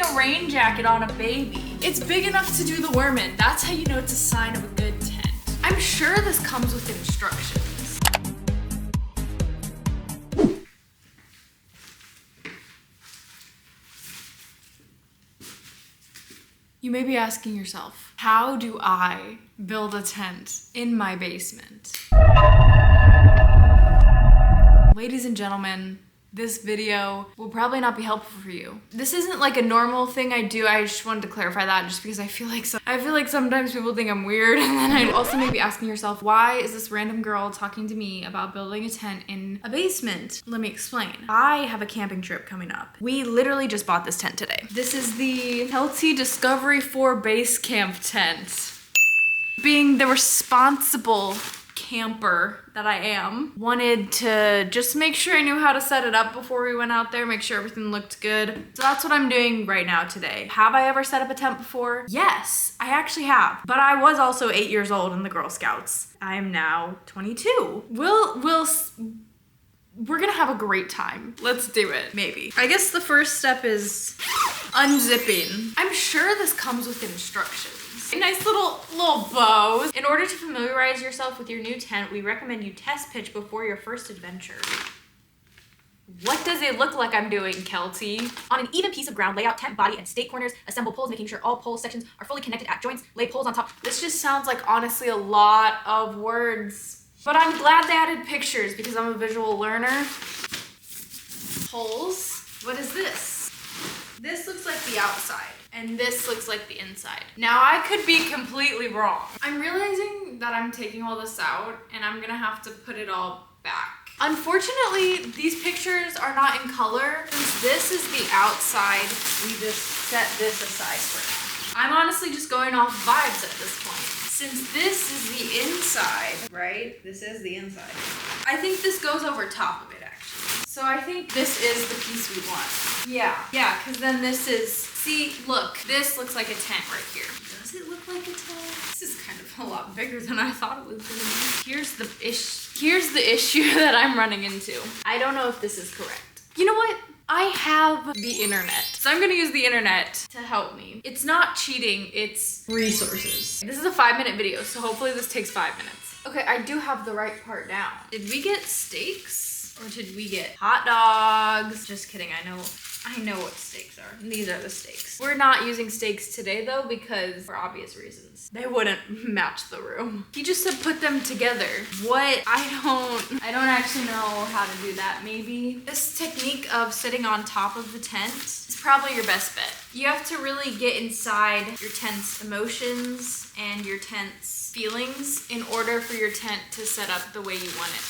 a rain jacket on a baby. It's big enough to do the worm in. That's how you know it's a sign of a good tent. I'm sure this comes with instructions. You may be asking yourself, how do I build a tent in my basement? Ladies and gentlemen, this video will probably not be helpful for you. This isn't like a normal thing I do. I just wanted to clarify that just because I feel like sometimes people think I'm weird. And then I also may be asking yourself, why is this random girl talking to me about building a tent in a basement? Let me explain. I have a camping trip coming up. We literally just bought this tent today. This is the Healthy Discovery 4 Base Camp tent. Being the responsible camper that I am, wanted to just make sure I knew how to set it up before we went out there, make sure everything looked good. So that's what I'm doing right now today. Have I ever set up a tent before? Yes, I actually have. But I was also 8 years old in the Girl Scouts. I am now 22. We're gonna have a great time. Let's do it, maybe. I guess the first step is unzipping. I'm sure this comes with instructions. Nice little bows. In order to familiarize yourself with your new tent, we recommend you test pitch before your first adventure. What does it look like I'm doing, Kelty? On an even piece of ground, lay out tent body and stake corners, assemble poles, making sure all pole sections are fully connected at joints, lay poles on top. This just sounds like, honestly, a lot of words. But I'm glad they added pictures because I'm a visual learner. Poles. What is this? This looks like the outside. And this looks like the inside. Now I could be completely wrong. I'm realizing that I'm taking all this out and I'm gonna have to put it all back. Unfortunately, these pictures are not in color. Since this is the outside, we just set this aside for now. I'm honestly just going off vibes at this point. Since this is the inside, right? This is the inside. I think this goes over top of it actually. So I think this is the piece we want. Yeah, because then this is, see, look, this looks like a tent right here. Does it look like a tent? This is kind of a lot bigger than I thought it was gonna be. Here's the issue that I'm running into. I don't know if this is correct. You know what? I have the internet. So I'm gonna use the internet to help me. It's not cheating, it's resources. This is a 5-minute video, so hopefully this takes 5 minutes. Okay, I do have the right part down. Did we get steaks? Or did we get hot dogs? Just kidding, I know what steaks are. These are the steaks. We're not using steaks today though because for obvious reasons. They wouldn't match the room. He just said put them together. What? I don't actually know how to do that. Maybe this technique of sitting on top of the tent is probably your best bet. You have to really get inside your tent's emotions and your tent's feelings in order for your tent to set up the way you want it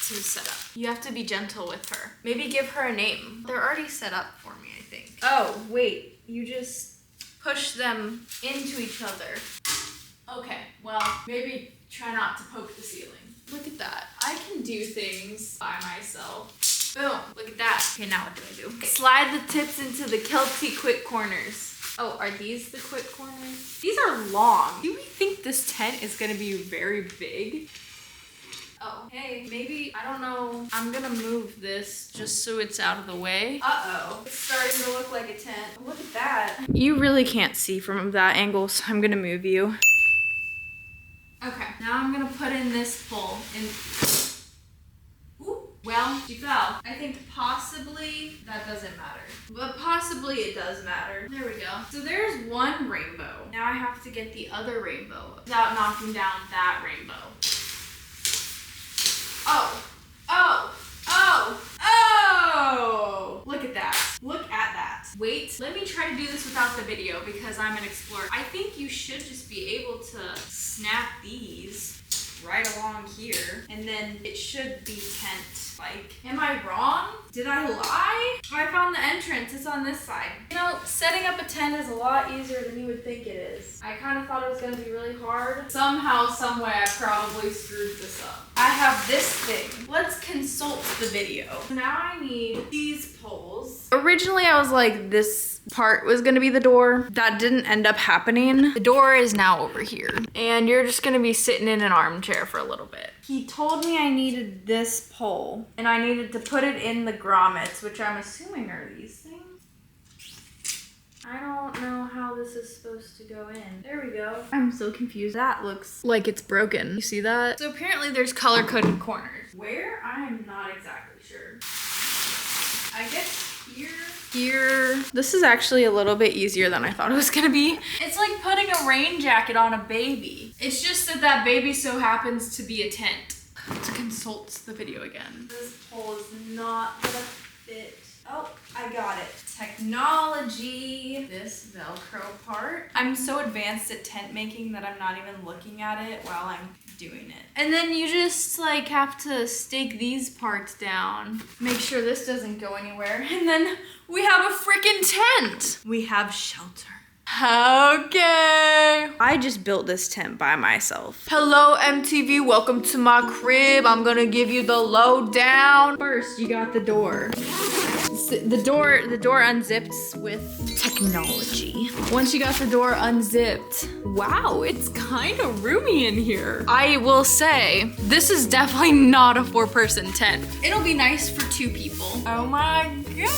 to set up. You have to be gentle with her. Maybe give her a name. They're already set up for me, I think. Oh, wait, you just push them into each other. Okay, well, maybe try not to poke the ceiling. Look at that. I can do things by myself. Boom, look at that. Okay, now what do I do? Slide the tips into the Kelty quick corners. Oh, are these the quick corners? These are long. Do we think this tent is gonna be very big? Oh, hey, maybe, I don't know. I'm gonna move this just so it's out of the way. Uh-oh, it's starting to look like a tent. Look at that. You really can't see from that angle, so I'm gonna move you. Okay, now I'm gonna put in this pole and, ooh, well, she fell. I think possibly that doesn't matter, but possibly it does matter. There we go. So there's one rainbow. Now I have to get the other rainbow without knocking down that rainbow. Oh! Look at that. Look at that. Wait, let me try to do this without the video because I'm an explorer. I think you should just be able to snap these right along here and then it should be tent-like. Am I wrong? Did I lie? Oh, I found the entrance. It's on this side. You know, setting up a tent is a lot easier than you would think it is. I kind of thought it was going to be really hard. Somehow, someway, I probably screwed this up. I have this thing. Let's consult the video. Now I need these poles. Originally, I was like, this part was gonna be the door. That didn't end up happening. The door is now over here. And you're just gonna be sitting in an armchair for a little bit. He told me I needed this pole and I needed to put it in the grommets, which I'm assuming are these things. this supposed to go in? There we go. I'm so confused. That looks like it's broken. You see that? So apparently there's color-coded corners. Where? I'm not exactly sure. I guess here. This is actually a little bit easier than I thought it was gonna be. It's like putting a rain jacket on a baby. It's just that that baby so happens to be a tent. To consult the video again. This hole is not gonna fit. Oh, I got it. Technology. This Velcro part. I'm so advanced at tent making that I'm not even looking at it while I'm doing it. And then you just like have to stake these parts down. Make sure this doesn't go anywhere. And then we have a freaking tent. We have shelter. Okay. I just built this tent by myself. Hello, MTV. Welcome to my crib. I'm gonna give you the lowdown. First, you got the door. The door unzips with technology. Once you got the door unzipped, wow, it's kind of roomy in here. I will say, this is definitely not a 4-person tent. It'll be nice for 2 people. Oh my god.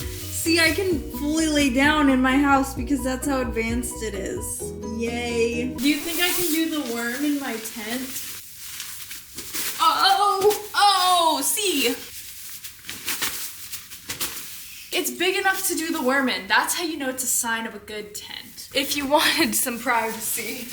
See, I can fully lay down in my house because that's how advanced it is. Yay. Do you think I can do the worm in my tent? Oh, see. It's big enough to do the worm in. That's how you know it's a sign of a good tent. If you wanted some privacy.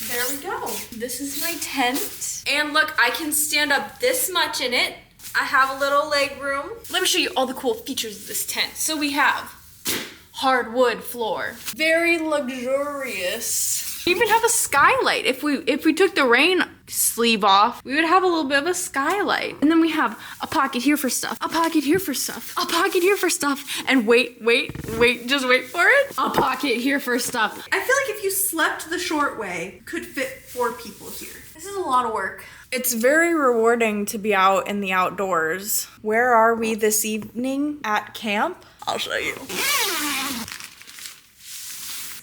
There we go. This is my tent. And look, I can stand up this much in it. I have a little leg room. Let me show you all the cool features of this tent. So we have hardwood floor. Very luxurious. We even have a skylight. If we took the rain sleeve off, we would have a little bit of a skylight. And then we have a pocket here for stuff, a pocket here for stuff, a pocket here for stuff, and wait, just wait for it. A pocket here for stuff. I feel like if you slept the short way, could fit 4 people here. This is a lot of work. It's very rewarding to be out in the outdoors. Where are we this evening? At camp? I'll show you.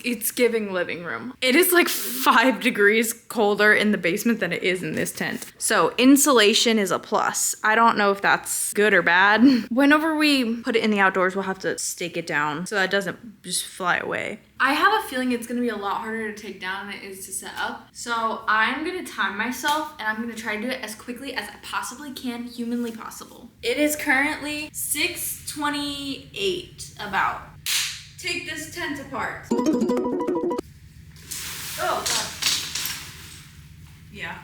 It's giving living room. It is like 5 degrees colder in the basement than it is in this tent. So insulation is a plus. I don't know if that's good or bad. Whenever we put it in the outdoors, we'll have to stake it down so that it doesn't just fly away. I have a feeling it's gonna be a lot harder to take down than it is to set up. So I'm gonna time myself and I'm gonna try to do it as quickly as I possibly can, humanly possible. It is currently 6:28 about. Take this tent apart. Oh, God. Yeah.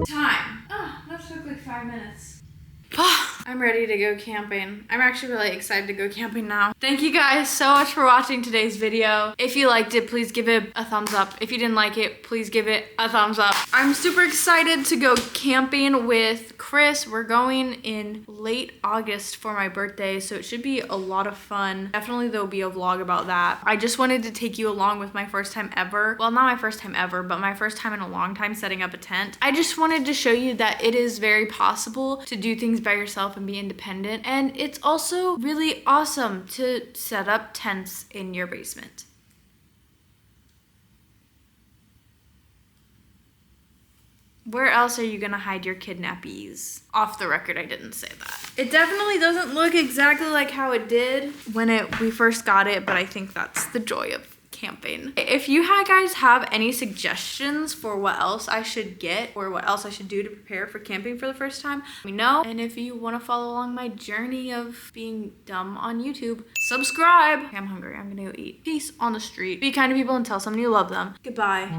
Time. Oh, that took like 5 minutes. I'm ready to go camping. I'm actually really excited to go camping now. Thank you guys so much for watching today's video. If you liked it, please give it a thumbs up. If you didn't like it, please give it a thumbs up. I'm super excited to go camping with Chris. We're going in late August for my birthday, so it should be a lot of fun. Definitely there'll be a vlog about that. I just wanted to take you along with my first time ever. Well, not my first time ever, but my first time in a long time setting up a tent. I just wanted to show you that it is very possible to do things by yourself and be independent, and it's also really awesome to set up tents in your basement. Where else are you gonna hide your kidnappies? Off the record, I didn't say that. It definitely doesn't look exactly like how it did when we first got it, but I think that's the joy of camping. If you guys have any suggestions for what else I should get or what else I should do to prepare for camping for the first time, let me know. And if you want to follow along my journey of being dumb on YouTube, subscribe. Okay, I'm hungry. I'm gonna go eat. Peace on the street. Be kind to people and tell someone you love them. Goodbye.